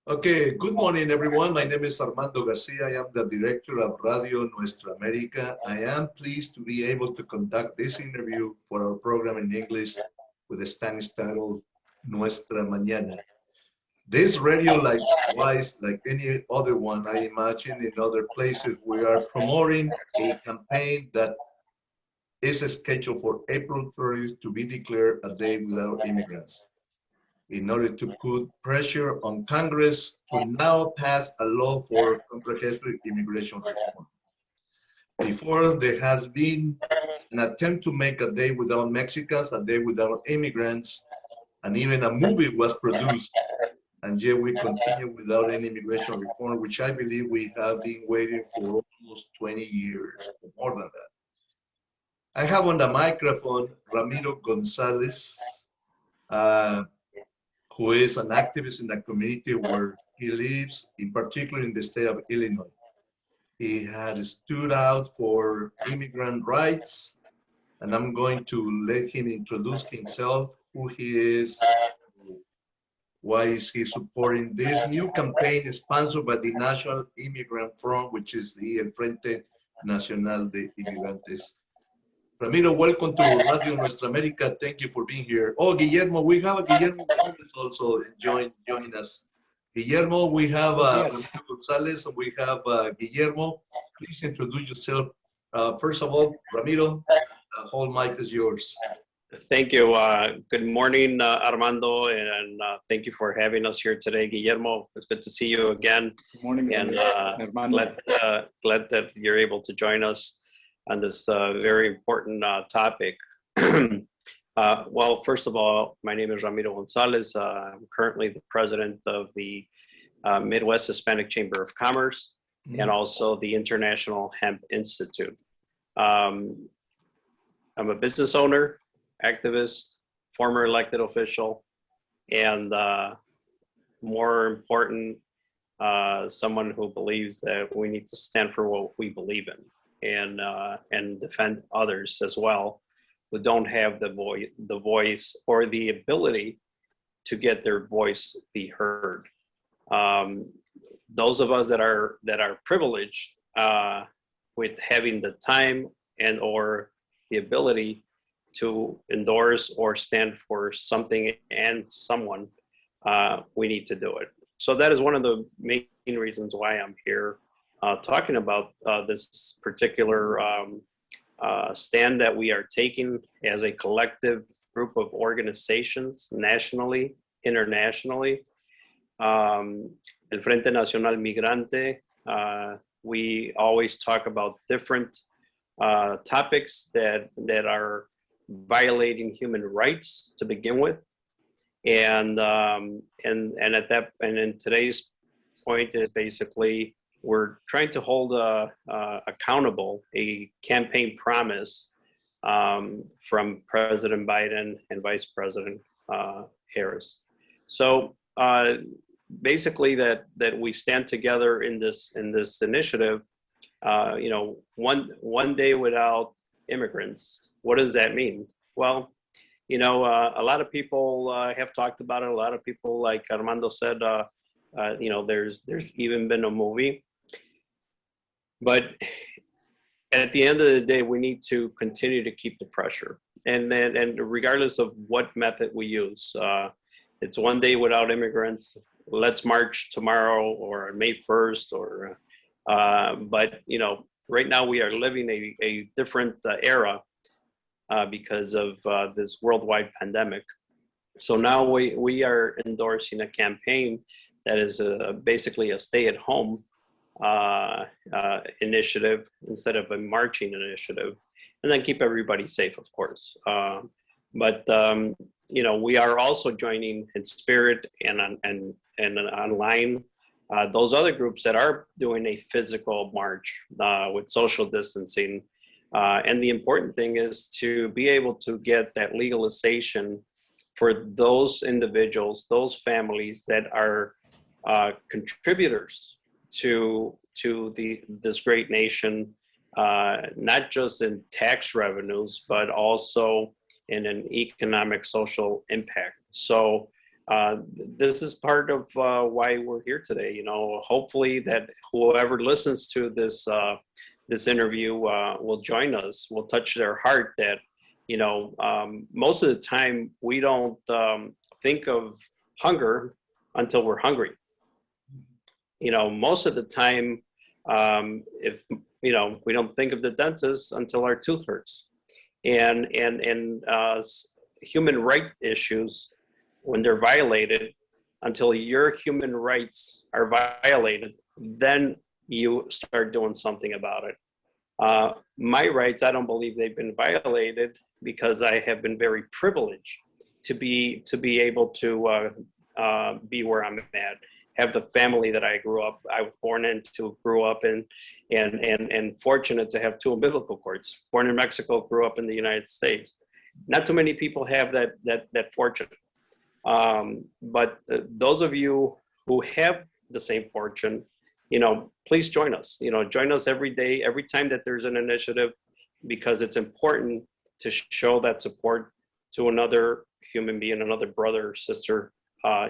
Okay, good morning, everyone. My name is Armando Garcia. I am the director of Radio Nuestra America. I am pleased to be able to conduct this interview for our program in English with the Spanish title, Nuestra Mañana. This radio, likewise, like any other one, I imagine in other places, we are promoting a campaign that is scheduled for April 30th to be declared a day without immigrants, in order to put pressure on Congress to now pass a law for comprehensive immigration reform. Before, there has been an attempt to make a day without Mexicans, a day without immigrants, and even a movie was produced. And yet we continue without any immigration reform, which I believe we have been waiting for almost 20 years, or more than that. I have on the microphone Ramiro Gonzalez, who is an activist in the community where he lives, in particular in the state of Illinois. He had stood out for immigrant rights, and I'm going to let him introduce himself, who he is, why is he supporting this new campaign sponsored by the National Immigrant Front, which is the Frente Nacional de Inmigrantes. Ramiro, welcome to Radio Nuestra America. Thank you for being here. Oh, Guillermo, we have Guillermo Gomez also joining us. Guillermo, we have Ramiro Gonzalez, and we have Guillermo. Please introduce yourself. First of all, Ramiro, the whole mic is yours. Thank you. Good morning, Armando, and thank you for having us here today. Guillermo, it's good to see you again. Good morning, and Armando. glad that you're able to join us on this very important topic. Well, first of all, my name is Ramiro Gonzalez. I'm currently the president of the Midwest Hispanic Chamber of Commerce and also the International Hemp Institute. I'm a business owner, activist, former elected official, and more important, someone who believes that we need to stand for what we believe in and defend others as well who don't have the voice or the ability to get their voice be heard. Those of us that are privileged with having the time and or the ability to endorse or stand for something and someone, we need to do it. So that is one of the main reasons why I'm here talking about this particular stand that we are taking as a collective group of organizations, nationally, internationally. El Frente Nacional Migrante, we always talk about different topics that are violating human rights to begin with, and in today's point is basically we're trying to hold accountable a campaign promise from President Biden and Vice President Harris. So basically that we stand together in this initiative. You know, one day without immigrants. What does that mean? Well, you know, a lot of people have talked about it. A lot of people, like Armando said, you know, there's even been a movie. But at the end of the day, we need to continue to keep the pressure, and regardless of what method we use, it's one day without immigrants. Let's march tomorrow or May 1st, or but you know, right now we are living a different era because of this worldwide pandemic. So now we are endorsing a campaign that is basically a stay-at-home initiative instead of a marching initiative, and then keep everybody safe, of course. But you know, we are also joining in spirit and online those other groups that are doing a physical march with social distancing. And the important thing is to be able to get that legalization for those individuals, those families that are contributors to this great nation, not just in tax revenues, but also in an economic social impact. So this is part of why we're here today. You know, hopefully that whoever listens to this this interview will join us, will touch their heart that, you know, most of the time we don't think of hunger until we're hungry. You know, most of the time, if, you know, we don't think of the dentist until our tooth hurts. And human right issues, when they're violated, until your human rights are violated, then you start doing something about it. My rights, I don't believe they've been violated because I have been very privileged to be able to be where I'm at, have the family that I was born into, grew up in, and fortunate to have two umbilical cords. Born in Mexico, grew up in the United States. Not too many people have that fortune. But those of you who have the same fortune, you know, please join us. You know, join us every day, every time that there's an initiative, because it's important to show that support to another human being, another brother or sister,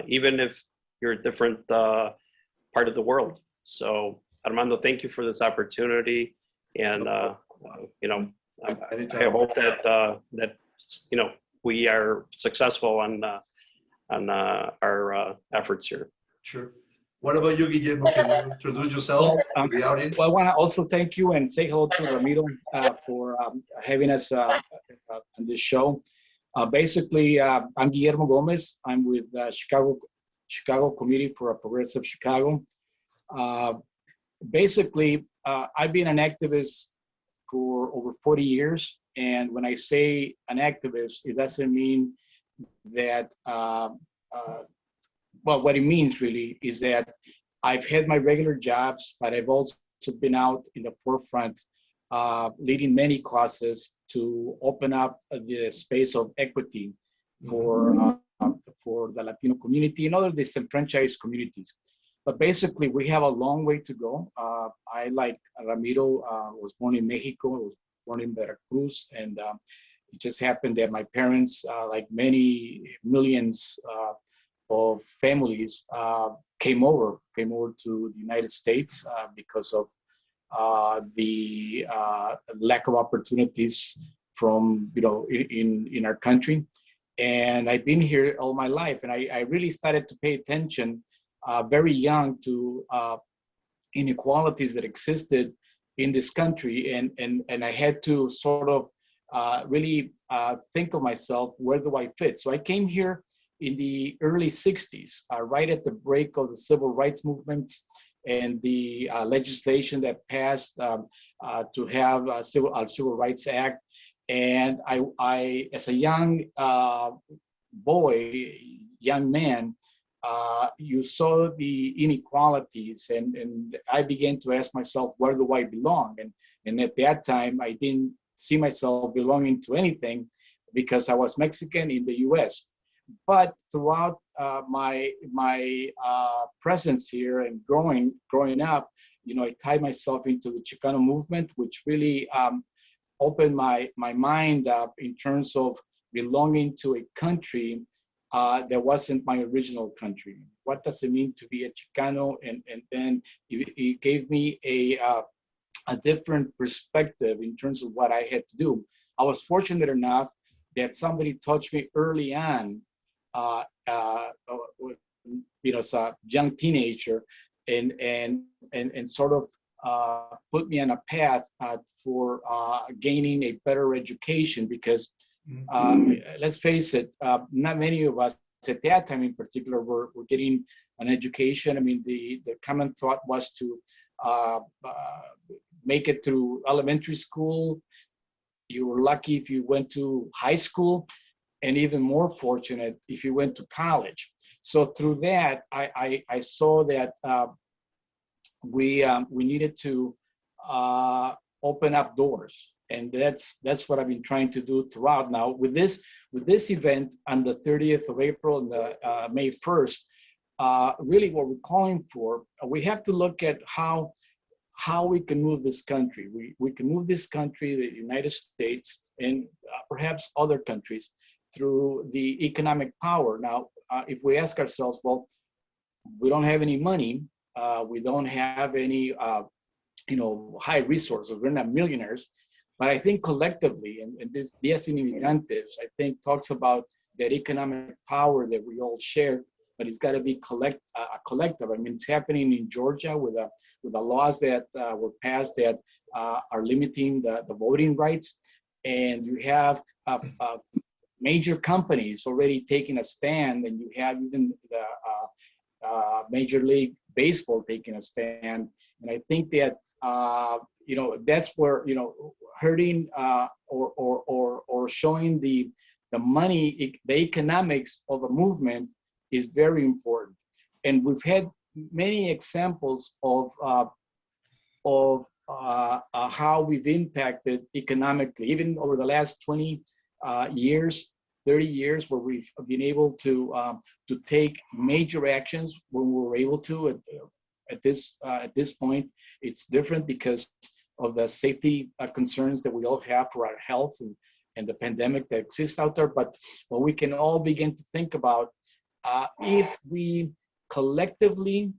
even if you're a different part of the world. So, Armando, thank you for this opportunity, and you know, I hope that that you know, we are successful on our efforts here. Sure. What about you, Guillermo? Can you introduce yourself to the audience? Well, I want to also thank you and say hello to Ramiro for having us on this show. Basically, I'm Guillermo Gomez. I'm with Chicago Committee for a Progressive Chicago. Basically, I've been an activist for over 40 years. And when I say an activist, it doesn't mean that, well, what it means really is that I've had my regular jobs, but I've also been out in the forefront, leading many classes to open up the space of equity for the Latino community and other disenfranchised communities. But basically, we have a long way to go. I, like Ramiro, was born in Mexico, was born in Veracruz, and it just happened that my parents, like many millions of families, came over to the United States because of the lack of opportunities from, you know, in our country. And I've been here all my life, and I really started to pay attention very young to inequalities that existed in this country, and I had to sort of really think of myself, where do I fit? So I came here in the early 60s, right at the break of the civil rights movement and the legislation that passed to have a Civil Rights Act. And I as a young boy, young man, you saw the inequalities, and I began to ask myself, where do I belong? And at that time, I didn't see myself belonging to anything because I was Mexican in the US. But throughout my presence here and growing up, you know, I tied myself into the Chicano movement, which really opened my mind up in terms of belonging to a country that wasn't my original country. What does it mean to be a Chicano? And then it gave me a different perspective in terms of what I had to do. I was fortunate enough that somebody touched me early on, you know, as a young teenager, and sort of put me on a path for gaining a better education, because let's face it, not many of us at that time in particular were getting an education. I mean, the common thought was to make it through elementary school. You were lucky if you went to high school, and even more fortunate if you went to college. So through that, I saw that we needed to open up doors, and that's what I've been trying to do throughout. Now with this event on the 30th of April and the May 1st, really what we're calling for, we have to look at how we can move this country. We can move this country, the United States, and perhaps other countries, through the economic power. Now, if we ask ourselves, well, we don't have any money, we don't have any high resources, we're not millionaires, but I think collectively, and this Días Inmigrantes, I think talks about that economic power that we all share, but it's got to be collective. I mean, it's happening in Georgia with the laws that were passed that are limiting the voting rights, and you have major companies already taking a stand, and you have even the Major League Baseball taking a stand. And I think that that's where hurting or showing the money, the economics of a movement is very important. And we've had many examples of how we've impacted economically, even over the last 20 years, 30 years, where we've been able to take major actions when we were able to. At this point, it's different because of the safety concerns that we all have for our health and the pandemic that exists out there. But we can all begin to think about if we collectively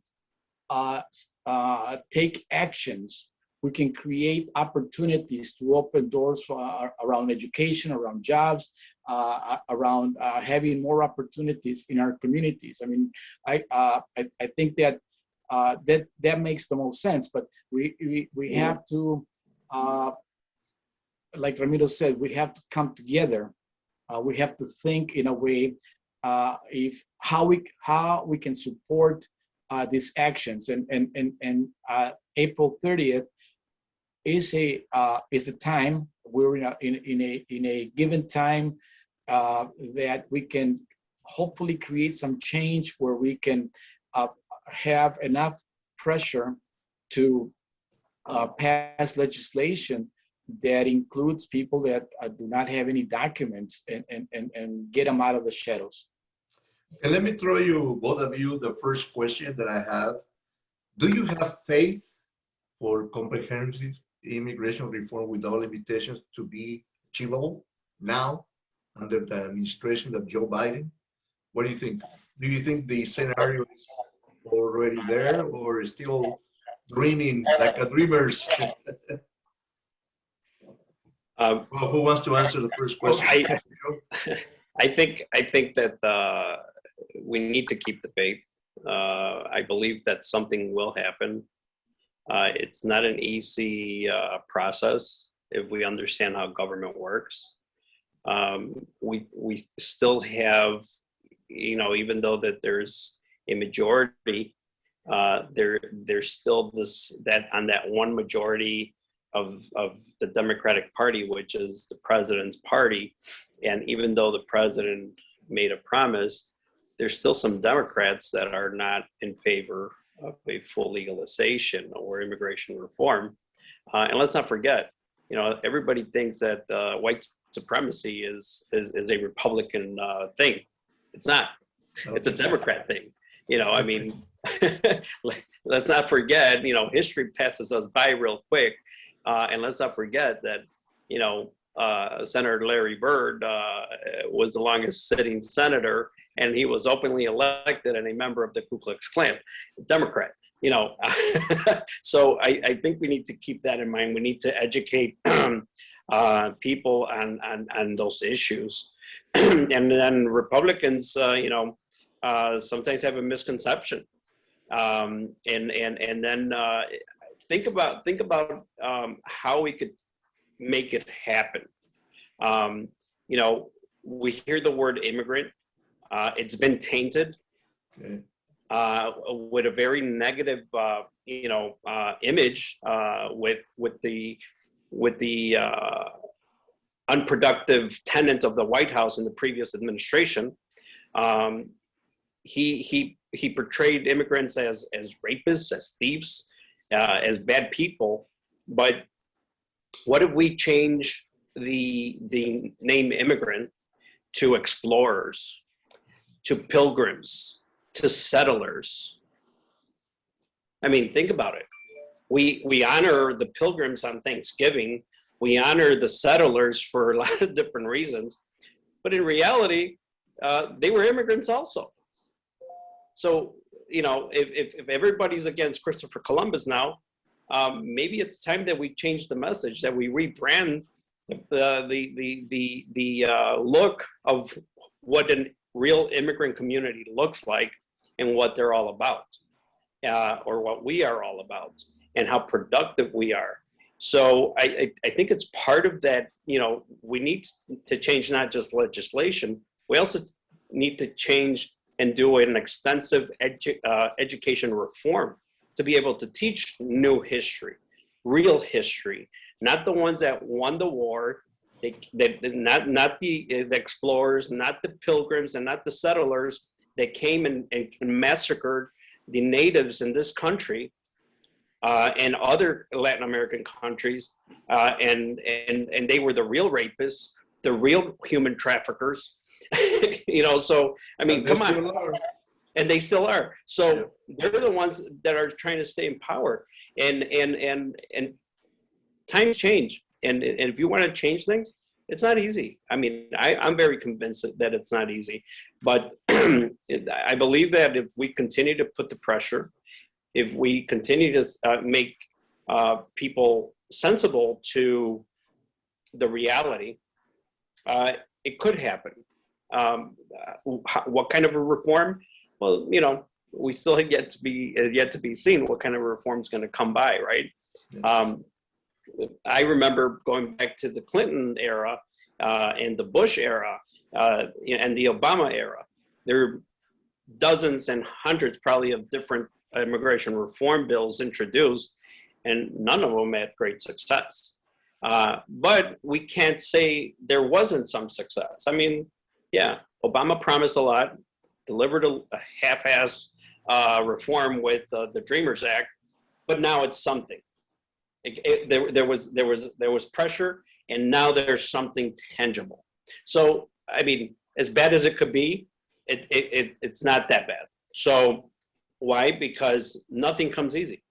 take actions, we can create opportunities to open doors for, around education, around jobs, around having more opportunities in our communities. I mean, I think that that makes the most sense, but we have to, like Ramiro said, we have to come together. We have to think in a way how we can support these actions, and April 30th is the time. We're in a given time that we can hopefully create some change where we can have enough pressure to pass legislation that includes people that do not have any documents and get them out of the shadows. And let me throw you, both of you, the first question that I have. Do you have faith for comprehensive immigration reform with all limitations to be achievable now under the administration of Joe Biden? What do you think? Do you think the scenario is already there, or is still dreaming like a dreamers? Well, who wants to answer the first question? I think that we need to keep the faith. I believe that something will happen. It's not an easy process if we understand how government works. We still have, even though that there's a majority, there's still that on that one majority of the Democratic Party, which is the president's party. And even though the president made a promise, there's still some Democrats that are not in favor of a full legalization or immigration reform. And let's not forget, everybody thinks that white supremacy is a Republican thing. It's not. It's a Democrat thing. I mean, let's not forget, history passes us by real quick. And let's not forget that, Senator Larry Bird was the longest sitting senator, and he was openly elected and a member of the Ku Klux Klan, Democrat. So I think we need to keep that in mind. We need to educate people on those issues. And then Republicans, sometimes have a misconception. And then think about how we could make it happen. We hear the word immigrant. It's been tainted with a very negative, image with the unproductive tenant of the White House in the previous administration. He portrayed immigrants as rapists, as thieves, as bad people. But what if we change the name immigrant to explorers, to pilgrims, to settlers? I mean, think about it. We honor the pilgrims on Thanksgiving. We honor the settlers for a lot of different reasons. But in reality, they were immigrants also. So, you know, if everybody's against Christopher Columbus now, maybe it's time that we change the message, that we rebrand the look of what a real immigrant community looks like and what they're all about, or what we are all about, and how productive we are. So I think it's part of that, you know, we need to change not just legislation, we also need to change and do an extensive education reform to be able to teach new history, real history, not the ones that won the war, not the explorers, not the pilgrims, and not the settlers that came and massacred the natives in this country and other Latin American countries, and they were the real rapists, the real human traffickers. You know, so I mean, come on. And they still are. So they're the ones that are trying to stay in power. And times change. And if you want to change things, it's not easy. I mean, I'm very convinced that it's not easy. But I believe that if we continue to put the pressure, if we continue to make people sensible to the reality, it could happen. What kind of a reform? Well, you know, we still have yet to be seen what kind of reform is going to come by, right? Yeah. I remember going back to the Clinton era and the Bush era and the Obama era. There were dozens and hundreds probably of different immigration reform bills introduced, and none of them had great success. But we can't say there wasn't some success. I mean, yeah, Obama promised a lot, delivered a half-ass reform with the Dreamers Act, but now it's something. There was pressure, and now there's something tangible. So, I mean, as bad as it could be, it's not that bad. So, why? Because nothing comes easy.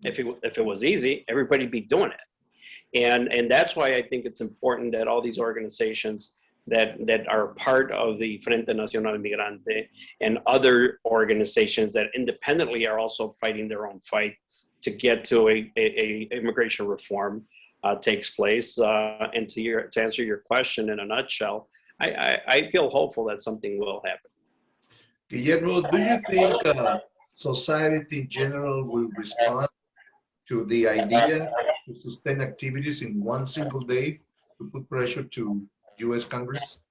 If it was easy, everybody'd be doing it. And that's why I think it's important that all these organizations that are part of the Frente Nacional Inmigrante and other organizations that independently are also fighting their own fight to get to a immigration reform takes place. And to answer your question in a nutshell, I feel hopeful that something will happen. Guillermo, do you think society in general will respond to the idea to suspend activities in one single day to put pressure to U.S. Congress?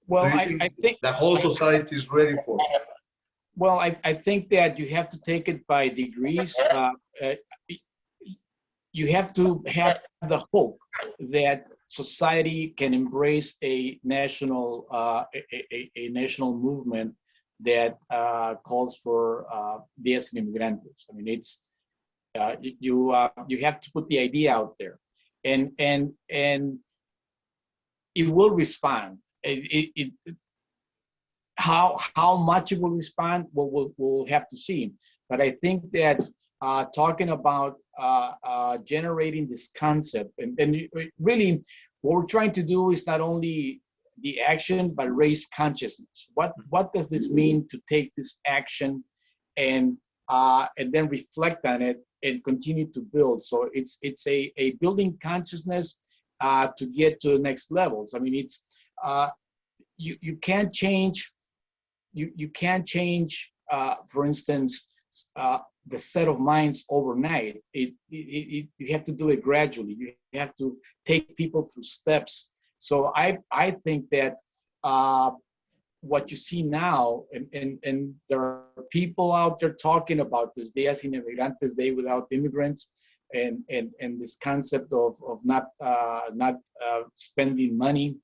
Well, I think the whole society is ready for it. Well, I think that you have to take it by degrees. You have to have the hope that society can embrace a national national movement that calls for días sin inmigrantes. I mean, it's you have to put the idea out there, and it will respond. How much it will respond, we'll have to see. But I think that talking about generating this concept, and really what we're trying to do is not only the action, but raise consciousness. What does this mean to take this action and then reflect on it and continue to build? So it's a building consciousness to get to the next levels. I mean, it's you can't change. You can't change, for instance, the set of minds overnight. You have to do it gradually. You have to take people through steps. So I think that what you see now, and there are people out there talking about this Días Sin Inmigrantes, Day Without Immigrants, and this concept of not spending money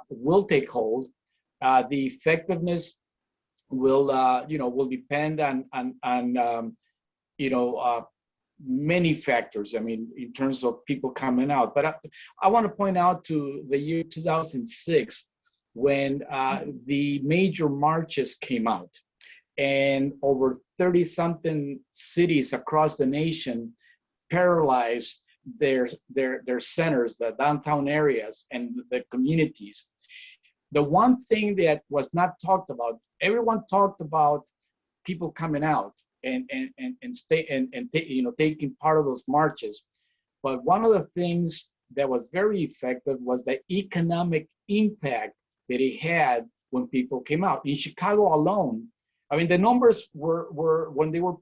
will take hold. The effectiveness will depend on many factors. I mean, in terms of people coming out. But I want to point out to the year 2006 when the major marches came out, and over 30-something cities across the nation paralyzed their centers, the downtown areas, and the communities. the one thing that was not talked about, everyone talked about people coming out and taking part of those marches. But one of the things that was very effective was the economic impact that it had when people came out. In Chicago alone, I mean, the numbers were when they were,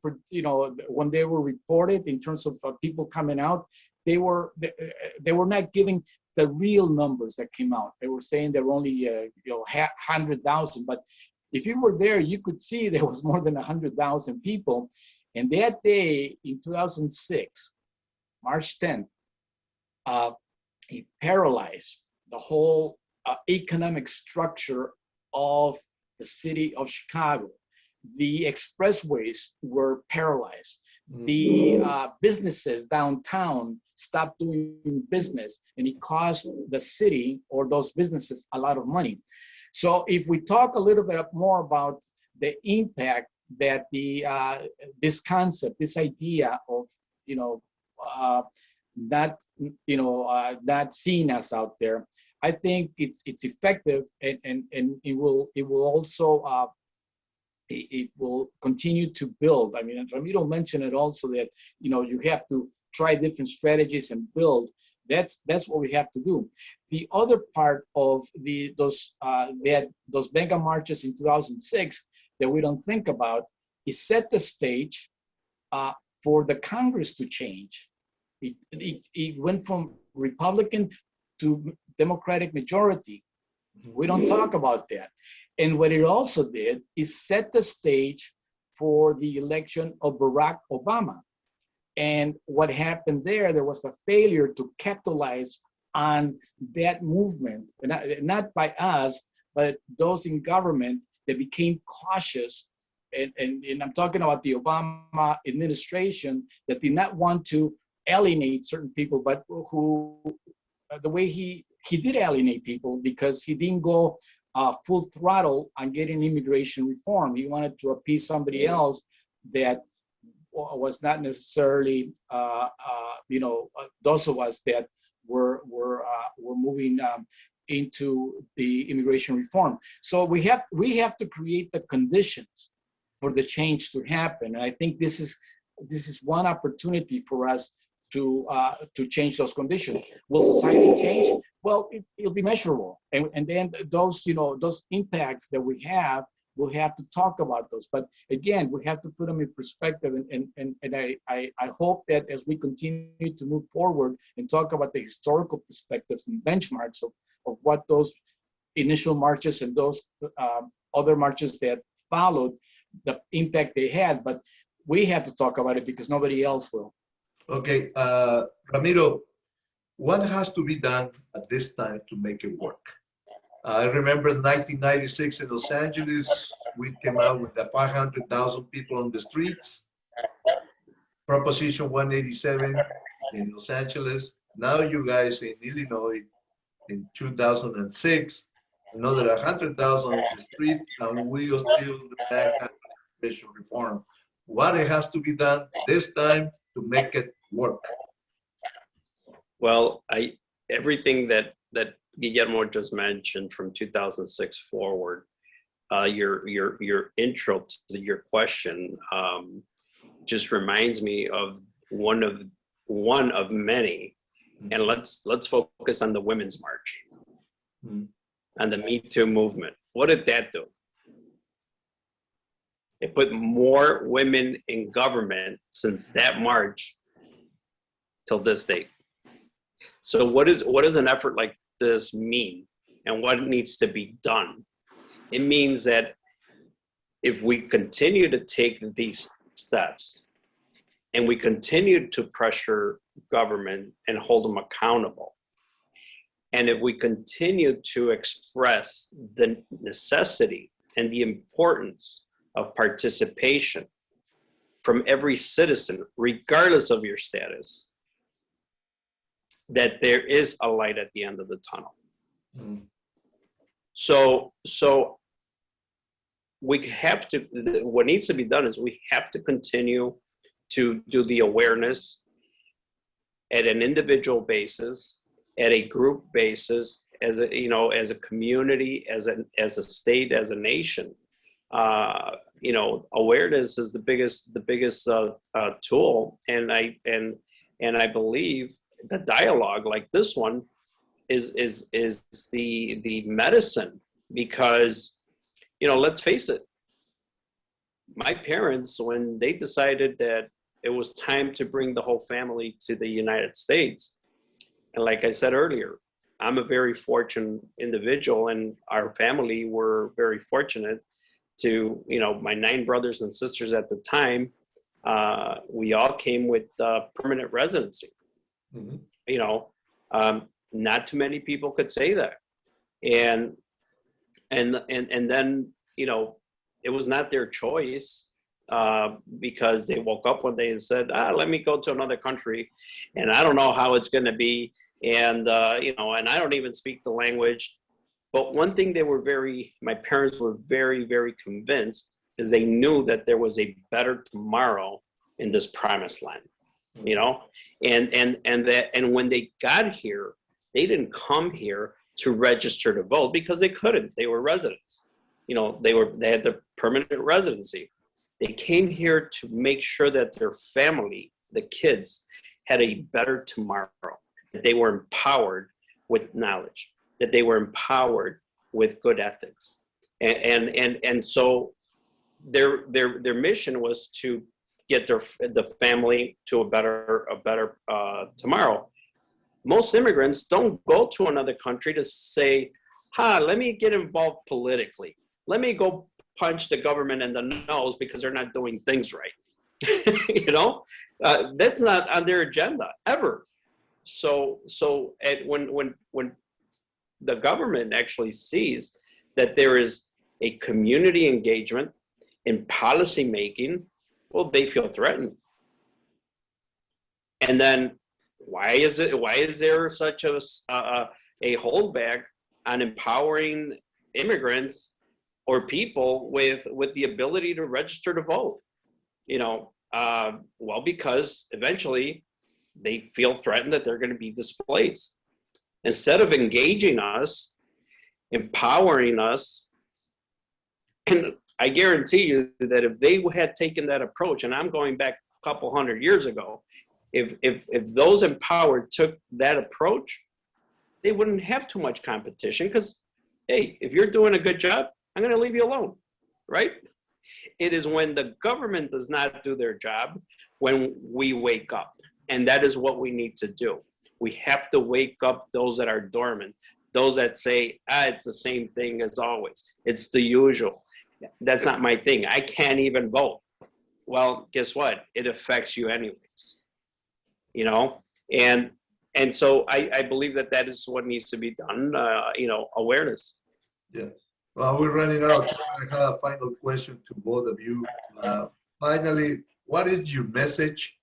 when they were reported in terms of people coming out, they were not giving the real numbers that came out. They were saying there were only 100,000, but if you were there, you could see there was more than 100,000 people. And that day in 2006, March 10th, it paralyzed the whole economic structure of the city of Chicago. The expressways were paralyzed. The businesses downtown stopped doing business, and it cost the city or those businesses a lot of money. So if we talk a little bit more about the impact that this concept, this idea of not seeing us out there, I think it's effective, and it will also it will continue to build. I mean, Ramiro mentioned it also that you have to try different strategies and build. That's what we have to do. The other part of those mega marches in 2006 that we don't think about is set the stage for the Congress to change. It went from Republican to Democratic majority. We don't talk about that. And what it also did is set the stage for the election of Barack Obama. And what happened there was a failure to capitalize on that movement, not by us, but those in government that became cautious. And I'm talking about the Obama administration that did not want to alienate certain people, but who, the way he did alienate people, because he didn't go full throttle on getting immigration reform. He wanted to appease somebody else that was not necessarily, those of us that were moving into the immigration reform. So we have to create the conditions for the change to happen. And I think this is one opportunity for us to change those conditions. Will society change? Well, it'll be measurable, and then those impacts that we have, we'll have to talk about those. But again, we have to put them in perspective, and I hope that as we continue to move forward and talk about the historical perspectives and benchmarks of what those initial marches and those other marches that followed, the impact they had. But we have to talk about it because nobody else will. Okay, Ramiro, what has to be done at this time to make it work? I remember in 1996 in Los Angeles, we came out with the 500,000 people on the streets. Proposition 187 in Los Angeles. Now you guys in Illinois in 2006, another 100,000 on the street, and we are still demand immigration reform. What has to be done this time to make it work? Well, everything that Guillermo just mentioned from 2006 forward, your intro to your question just reminds me of one of many, and let's focus on the Women's March and the Me Too movement. What did that do? It put more women in government since that march till this date. So what does an effort like this mean, and what needs to be done? It means that if we continue to take these steps and we continue to pressure government and hold them accountable, and if we continue to express the necessity and the importance of participation from every citizen, regardless of your status, that there is a light at the end of the tunnel. So we have to, what needs to be done is we have to continue to do the awareness at an individual basis, at a group basis, as a, you know, as a community, as a state, as a nation. You know, awareness is the biggest tool, and I believe the dialogue like this one is the medicine, because, you know, let's face it, my parents, when they decided that it was time to bring the whole family to the United States, and like I said earlier, I'm a very fortunate individual, and our family were very fortunate to, you know, my 9 brothers and sisters at the time, we all came with permanent residency. Mm-hmm. You know, not too many people could say that. And then, you know, it was not their choice, because they woke up one day and said, let me go to another country, and I don't know how it's going to be. And, you know, and I don't even speak the language. But one thing my parents were very, very convinced, is they knew that there was a better tomorrow in this promised land, you know, and when they got here, they didn't come here to register to vote, because they couldn't. They were residents, you know, they had the permanent residency. They came here to make sure that their family, the kids, had a better tomorrow, that they were empowered with knowledge, that they were empowered with good ethics. And so their mission was to get the family to a better tomorrow. Most immigrants don't go to another country to say, let me get involved politically. Let me go punch the government in the nose because they're not doing things right. You know, that's not on their agenda ever. So when the government actually sees that there is a community engagement in policy making, well, they feel threatened. And then why is there such a holdback on empowering immigrants or people with the ability to register to vote? You know, well, because eventually they feel threatened that they're going to be displaced. Instead of engaging us, empowering us, and I guarantee you that if they had taken that approach, and I'm going back a couple hundred years ago, if those empowered took that approach, they wouldn't have too much competition, because, hey, if you're doing a good job, I'm going to leave you alone, right? It is when the government does not do their job when we wake up, and that is what we need to do. We have to wake up those that are dormant, those that say, it's the same thing as always. It's the usual. That's not my thing. I can't even vote. Well, guess what? It affects you anyways, you know? And so I believe that is what needs to be done, you know, awareness. Yeah. Well, we're running out of time. I have a final question to both of you. Finally, what is your message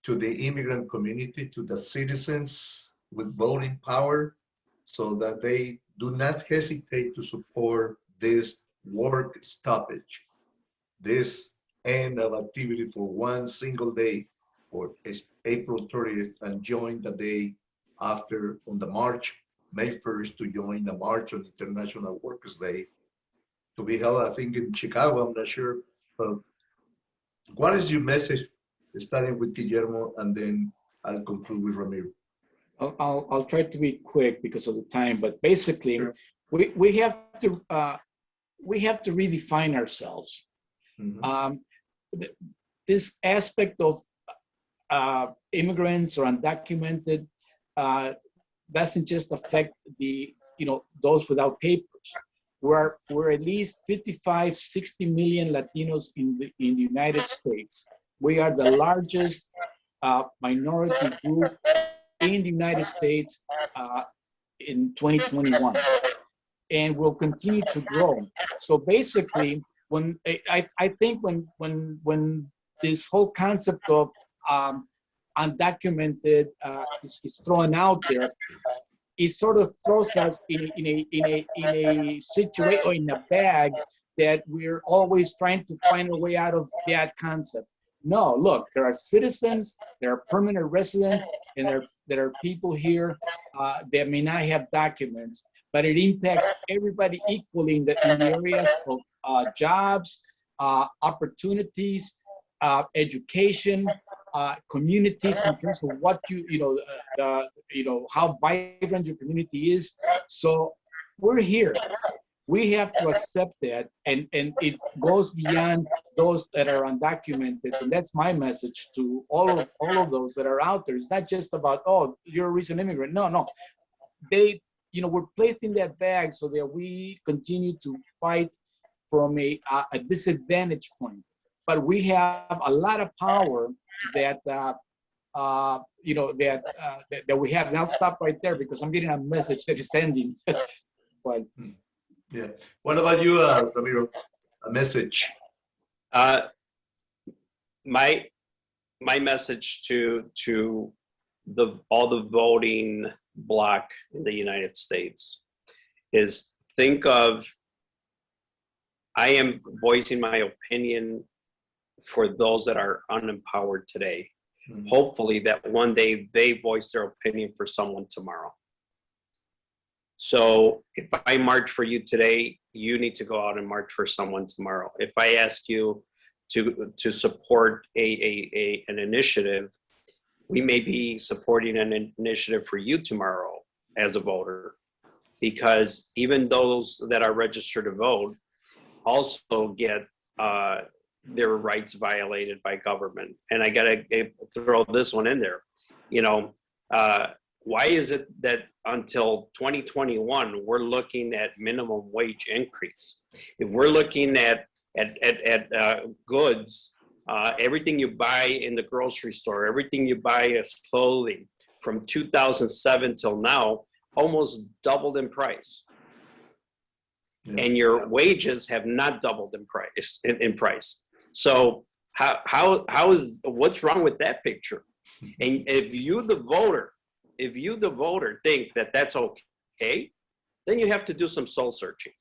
to the immigrant community, to the citizens with voting power, so that they do not hesitate to support this work stoppage, this end of activity for one single day for April 30th, and join the day after on the March, May 1st, to join the March on International Workers' Day, to be held, I think, in Chicago, I'm not sure. But what is your message, starting with Guillermo, and then I'll conclude with Ramiro? I'll try to be quick because of the time, but basically, we have to redefine ourselves. Mm-hmm. This aspect of immigrants or undocumented doesn't just affect those without papers. We're at least 55, 60 million Latinos in the United States. We are the largest minority group in the United States in 2021, and will continue to grow. So basically, when I think when this whole concept of undocumented is thrown out there, it sort of throws us in a situation or in a bag that we're always trying to find a way out of that concept. No, look, there are citizens, there are permanent residents, and there are there are people here that may not have documents, but it impacts everybody equally in the areas of jobs, opportunities, education, communities in terms of what how vibrant your community is. So we're here. We have to accept that, and it goes beyond those that are undocumented, and that's my message to all of those that are out there. It's not just about, oh, you're a recent immigrant. No, they, we're placed in that bag so that we continue to fight from a disadvantage point. But we have a lot of power that that we have. And I'll stop right there because I'm getting a message that is ending. But yeah. What about you, Ramiro? A message? My message to all the voting bloc in the United States is think of, I am voicing my opinion for those that are unempowered today. Mm-hmm. Hopefully that one day they voice their opinion for someone tomorrow. So if I march for you today, you need to go out and march for someone tomorrow. If I ask you to support an initiative, we may be supporting an initiative for you tomorrow as a voter, because even those that are registered to vote also get their rights violated by government. And I gotta throw this one in there. Why is it that until 2021, we're looking at minimum wage increase? If we're looking at goods, everything you buy in the grocery store, everything you buy as clothing from 2007 till now, almost doubled in price. Yeah. And your wages have not doubled in price. So what's wrong with that picture? And if you, the voter, think that that's okay, then you have to do some soul searching.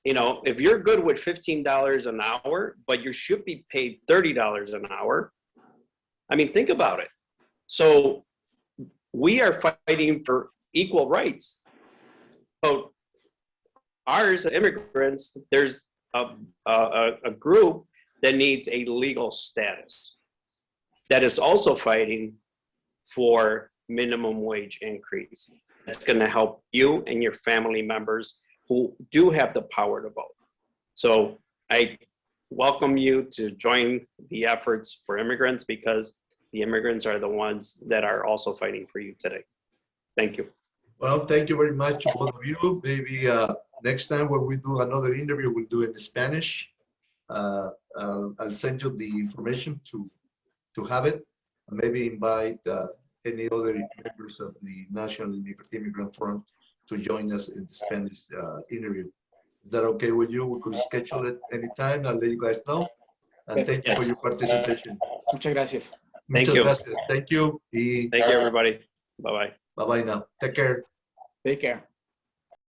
If you're good with $15 an hour, but you should be paid $30 an hour, I mean, think about it. So we are fighting for equal rights. So ours, immigrants, there's a group that needs a legal status that is also fighting for minimum wage increase. That's going to help you and your family members who do have the power to vote. So I welcome you to join the efforts for immigrants, because the immigrants are the ones that are also fighting for you today. Thank you. Well, thank you very much to both of you. Maybe next time when we do another interview, we'll do it in Spanish. I'll send you the information to have it. Maybe invite any other members of the National Immigrant Forum to join us in the Spanish interview. Is that okay with you? We could schedule it anytime. I'll let you guys know. And yes, thank you for your participation. Muchas gracias. Muchas gracias. Thank you. Thank you, everybody. Bye-bye. Bye-bye now. Take care. Take care.